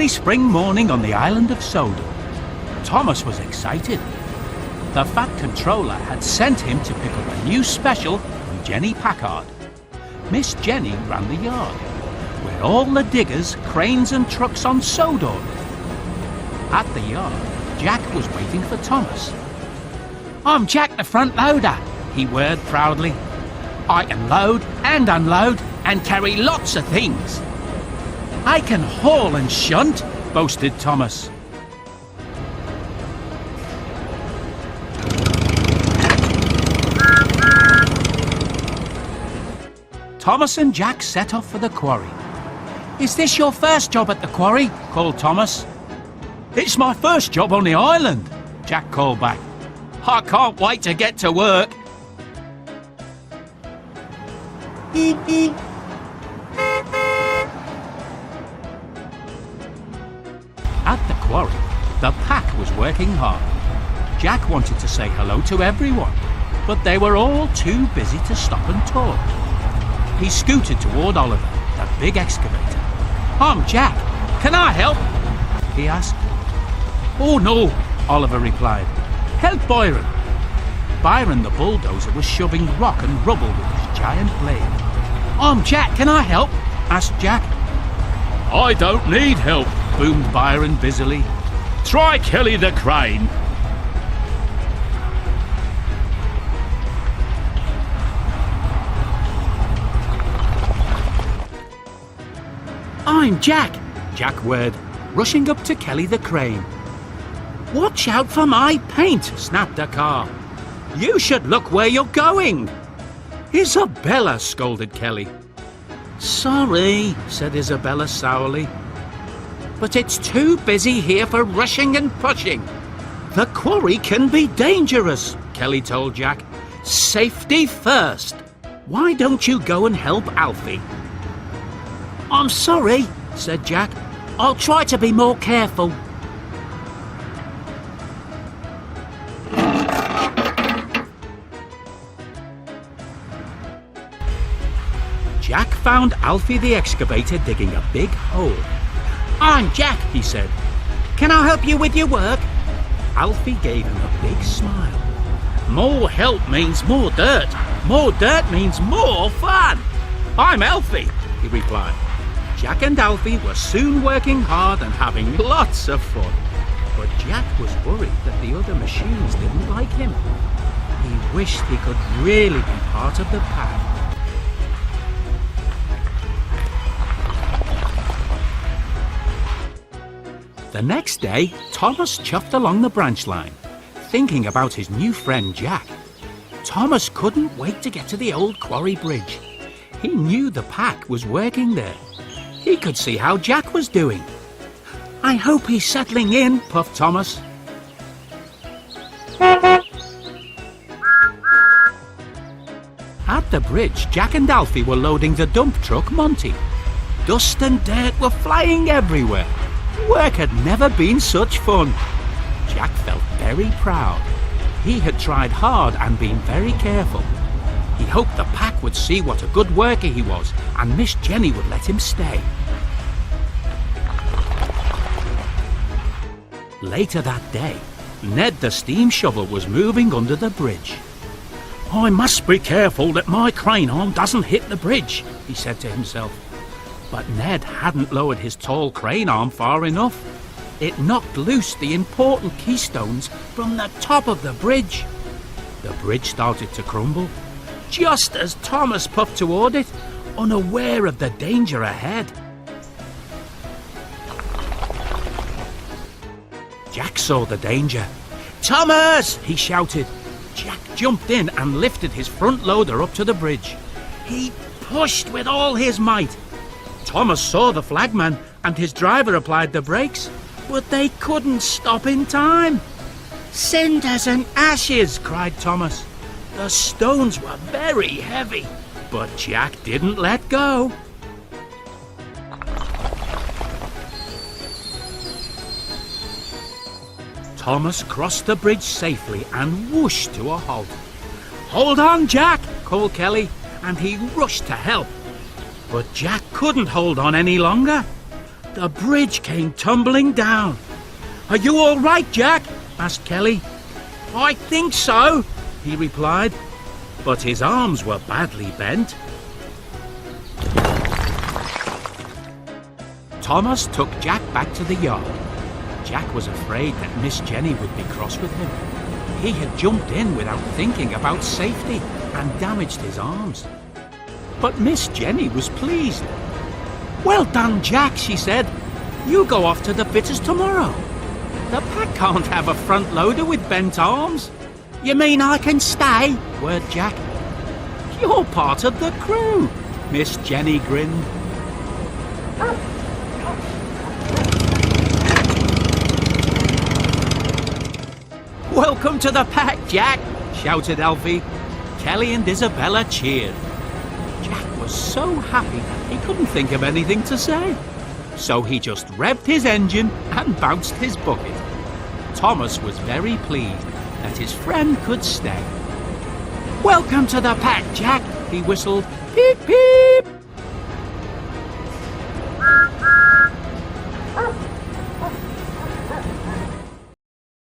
spring morning on the Island of Sodor. Thomas was excited. The Fat Controller had sent him to pick up a new special from Jenny Packard. Miss Jenny ran the yard, where all the diggers, cranes and trucks on Sodor lived. At the yard, Jack was waiting for Thomas. "I'm Jack the front loader," he whirred proudly. "I can load and unload and carry lots of things." "I can haul and shunt," boasted Thomas. Thomas and Jack set off for the quarry. "Is this your first job at the quarry?" called Thomas. "It's my first job on the island," Jack called back. "I can't wait to get to work." At the quarry, the pack was working hard. Jack wanted to say hello to everyone, but they were all too busy to stop and talk. He scooted toward Oliver, the big excavator. "I'm Jack. Can I help?" he asked. "Oh no," Oliver replied. "Help Byron." Byron the bulldozer was shoving rock and rubble with his giant blade. "I'm Jack. Can I help?" asked Jack. "I don't need help," boomed Byron busily. "Try Kelly the crane." "I'm Jack," Jack whirred, rushing up to Kelly the crane. "Watch out for my paint," snapped the car. "You should look where you're going." "Isabella," scolded Kelly. "Sorry," said Isabella sourly, "but it's too busy here for rushing and pushing." "The quarry can be dangerous," Kelly told Jack. "Safety first. Why don't you go and help Alfie?" "I'm sorry," said Jack. "I'll try to be more careful." Jack found Alfie the excavator digging a big hole. "I'm Jack," he said. "Can I help you with your work?" Alfie gave him a big smile. "More help means more dirt. More dirt means more fun. I'm Alfie," he replied. Jack and Alfie were soon working hard and having lots of fun. But Jack was worried that the other machines didn't like him. He wished he could really be part of the pack. The next day, Thomas chuffed along the branch line, thinking about his new friend Jack. Thomas couldn't wait to get to the old quarry bridge. He knew the pack was working there. He could see how Jack was doing. "I hope he's settling in," puffed Thomas. At the bridge, Jack and Alfie were loading the dump truck Monty. Dust and dirt were flying everywhere. Work had never been such fun. Jack felt very proud. He had tried hard and been very careful. He hoped the pack would see what a good worker he was, and Miss Jenny would let him stay. Later that day, Ned the steam shovel was moving under the bridge. "I must be careful that my crane arm doesn't hit the bridge," he said to himself. But Ned hadn't lowered his tall crane arm far enough. It knocked loose the important keystones from the top of the bridge. The bridge started to crumble, just as Thomas puffed toward it, unaware of the danger ahead. Jack saw the danger. "Thomas!" he shouted. Jack jumped in and lifted his front loader up to the bridge. He pushed with all his might. Thomas saw the flagman and his driver applied the brakes, but they couldn't stop in time. "Cinders and ashes!" cried Thomas. The stones were very heavy, but Jack didn't let go. Thomas crossed the bridge safely and whooshed to a halt. "Hold on, Jack!" called Kelly, and he rushed to help. But Jack couldn't hold on any longer. The bridge came tumbling down. "Are you all right, Jack?" asked Kelly. "I think so," he replied, but his arms were badly bent. Thomas took Jack back to the yard. Jack was afraid that Miss Jenny would be cross with him. He had jumped in without thinking about safety and damaged his arms. But Miss Jenny was pleased. "Well done, Jack," she said. "You go off to the fitters tomorrow. The pack can't have a front loader with bent arms." "You mean I can stay?" whirred Jack. "You're part of the crew," Miss Jenny grinned. "Welcome to the pack, Jack," shouted Alfie. Kelly and Isabella cheered. Jack was so happy he couldn't think of anything to say. So he just revved his engine and bounced his bucket. Thomas was very pleased that his friend could stay. "Welcome to the pack, Jack," he whistled. "Peep, peep."